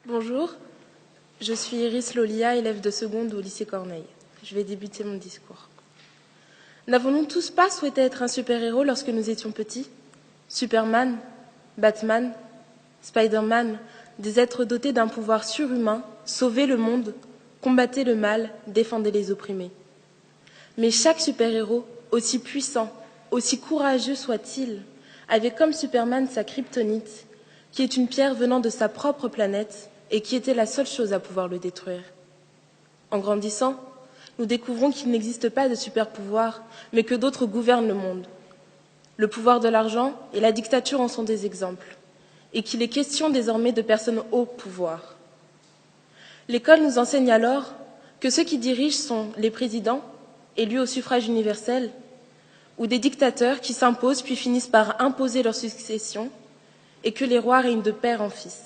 Bonjour, je suis Iris Lolia, élève de seconde au lycée Corneille. Je vais débuter mon discours. N'avons-nous tous pas souhaité être un super-héros lorsque nous étions petits? Superman, Batman, Spider-Man, des êtres dotés d'un pouvoir surhumain, sauvaient le monde, combattaient le mal, défendaient les opprimés. Mais chaque super-héros, aussi puissant, aussi courageux soit-il, avait comme Superman sa kryptonite, qui est une pierre venant de sa propre planète et qui était la seule chose à pouvoir le détruire. En grandissant, nous découvrons qu'il n'existe pas de super-pouvoir, mais que d'autres gouvernent le monde. Le pouvoir de l'argent et la dictature en sont des exemples, et qu'il est question désormais de personnes au pouvoir. L'école nous enseigne alors que ceux qui dirigent sont les présidents, élus au suffrage universel, ou des dictateurs qui s'imposent puis finissent par imposer leur succession, et que les rois règnent de père en fils.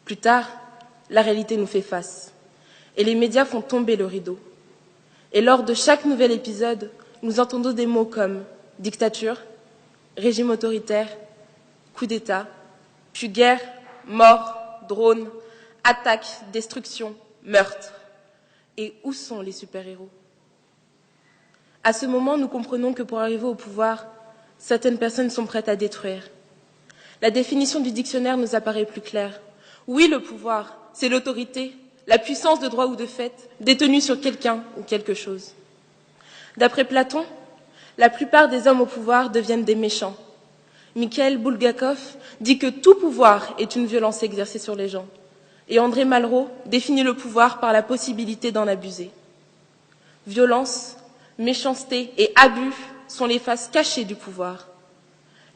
Plus tard, la réalité nous fait face, et les médias font tomber le rideau. Et lors de chaque nouvel épisode, nous entendons des mots comme dictature, régime autoritaire, coup d'État, puis guerre, mort, drone, attaque, destruction, meurtre. Et où sont les super-héros? À ce moment, nous comprenons que pour arriver au pouvoir, certaines personnes sont prêtes à détruire. La définition du dictionnaire nous apparaît plus claire. Oui, le pouvoir, c'est l'autorité, la puissance de droit ou de fait, détenue sur quelqu'un ou quelque chose. D'après Platon, la plupart des hommes au pouvoir deviennent des méchants. Mikhail Bulgakov dit que tout pouvoir est une violence exercée sur les gens. Et André Malraux définit le pouvoir par la possibilité d'en abuser. Violence, méchanceté et abus sont les faces cachées du pouvoir.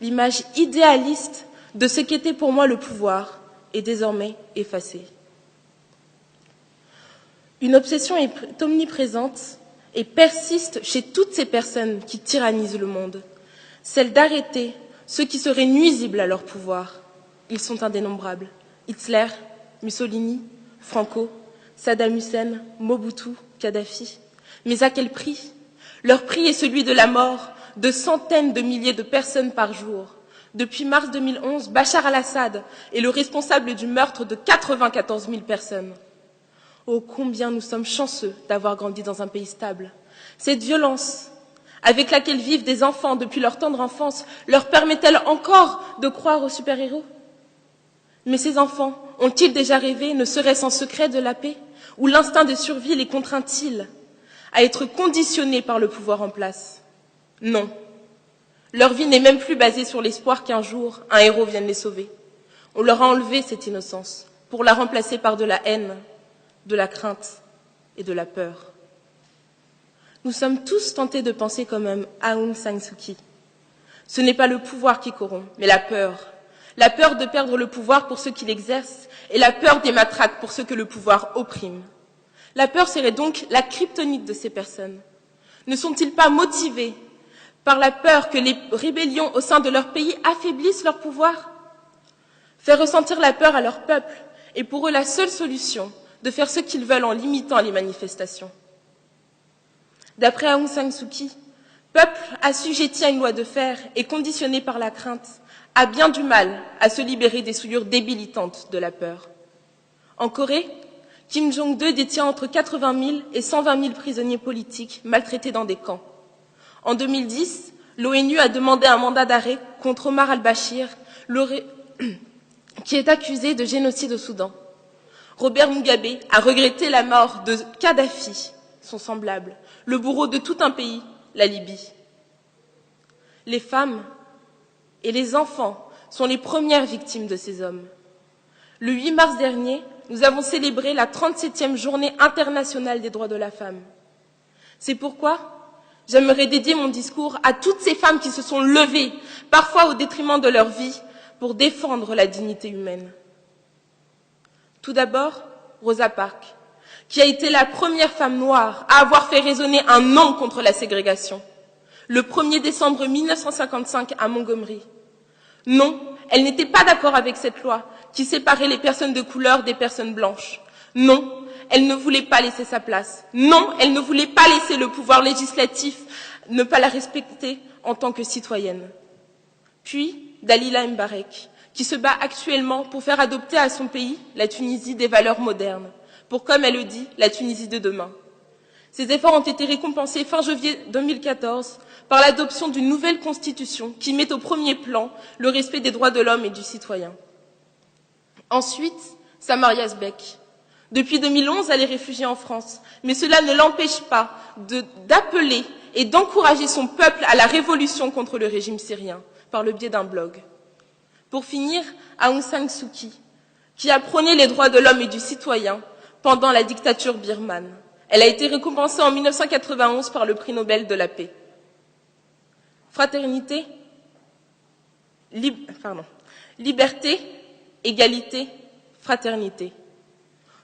L'image idéaliste de ce qu'était pour moi le pouvoir est désormais effacée. Une obsession est omniprésente et persiste chez toutes ces personnes qui tyrannisent le monde, celle d'arrêter ceux qui seraient nuisibles à leur pouvoir. Ils sont indénombrables. Hitler, Mussolini, Franco, Saddam Hussein, Mobutu, Kadhafi. Mais à quel prix? Leur prix est celui de la mort de centaines de milliers de personnes par jour. Depuis mars 2011, Bachar al-Assad est le responsable du meurtre de 94 000 personnes. Oh, combien nous sommes chanceux d'avoir grandi dans un pays stable. Cette violence avec laquelle vivent des enfants depuis leur tendre enfance leur permet-elle encore de croire aux super-héros? Mais ces enfants ont-ils déjà rêvé, ne serait-ce en secret, de la paix? Ou l'instinct de survie les contraint-il à être conditionnés par le pouvoir en place? Non. Leur vie n'est même plus basée sur l'espoir qu'un jour, un héros vienne les sauver. On leur a enlevé cette innocence pour la remplacer par de la haine, de la crainte et de la peur. Nous sommes tous tentés de penser comme Aung San Suu Kyi. Ce n'est pas le pouvoir qui corrompt, mais la peur. La peur de perdre le pouvoir pour ceux qui l'exercent et la peur des matraques pour ceux que le pouvoir opprime. La peur serait donc la kryptonite de ces personnes. Ne sont-ils pas motivés par la peur que les rébellions au sein de leur pays affaiblissent leur pouvoir? Faire ressentir la peur à leur peuple est pour eux la seule solution de faire ce qu'ils veulent en limitant les manifestations. D'après Aung San Suu Kyi, peuple assujetti à une loi de fer et conditionné par la crainte a bien du mal à se libérer des souillures débilitantes de la peur. En Corée, Kim Jong-il détient entre 80 000 et 120 000 prisonniers politiques maltraités dans des camps. En 2010, l'ONU a demandé un mandat d'arrêt contre Omar al-Bashir, qui est accusé de génocide au Soudan. Robert Mugabe a regretté la mort de Kadhafi, son semblable, le bourreau de tout un pays, la Libye. Les femmes et les enfants sont les premières victimes de ces hommes. Le 8 mars dernier, nous avons célébré la 37e journée internationale des droits de la femme. C'est pourquoi j'aimerais dédier mon discours à toutes ces femmes qui se sont levées, parfois au détriment de leur vie, pour défendre la dignité humaine. Tout d'abord, Rosa Parks, qui a été la première femme noire à avoir fait résonner un non contre la ségrégation, le 1er décembre 1955 à Montgomery. Non, elle n'était pas d'accord avec cette loi qui séparait les personnes de couleur des personnes blanches. Non, elle ne voulait pas laisser sa place. Non, elle ne voulait pas laisser le pouvoir législatif ne pas la respecter en tant que citoyenne. Puis, Dalila Mbarek, qui se bat actuellement pour faire adopter à son pays, la Tunisie, des valeurs modernes, pour, comme elle le dit, la Tunisie de demain. Ces efforts ont été récompensés fin janvier 2014 par l'adoption d'une nouvelle constitution qui met au premier plan le respect des droits de l'homme et du citoyen. Ensuite, Samaria Sbeck. Depuis 2011, elle est réfugiée en France, mais cela ne l'empêche pas d'appeler et d'encourager son peuple à la révolution contre le régime syrien, par le biais d'un blog. Pour finir, Aung San Suu Kyi, qui a prôné les droits de l'homme et du citoyen pendant la dictature birmane. Elle a été récompensée en 1991 par le prix Nobel de la paix. Fraternité, liberté, égalité, fraternité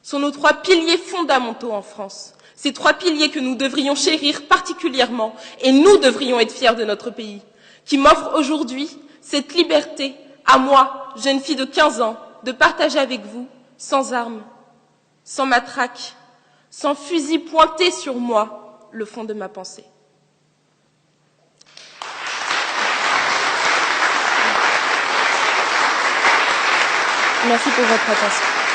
sont nos trois piliers fondamentaux en France. Ces trois piliers que nous devrions chérir particulièrement et nous devrions être fiers de notre pays, qui m'offre aujourd'hui cette liberté à moi, jeune fille de 15 ans, de partager avec vous, sans armes, sans matraque, sans fusil pointé sur moi, le fond de ma pensée. Merci pour votre attention.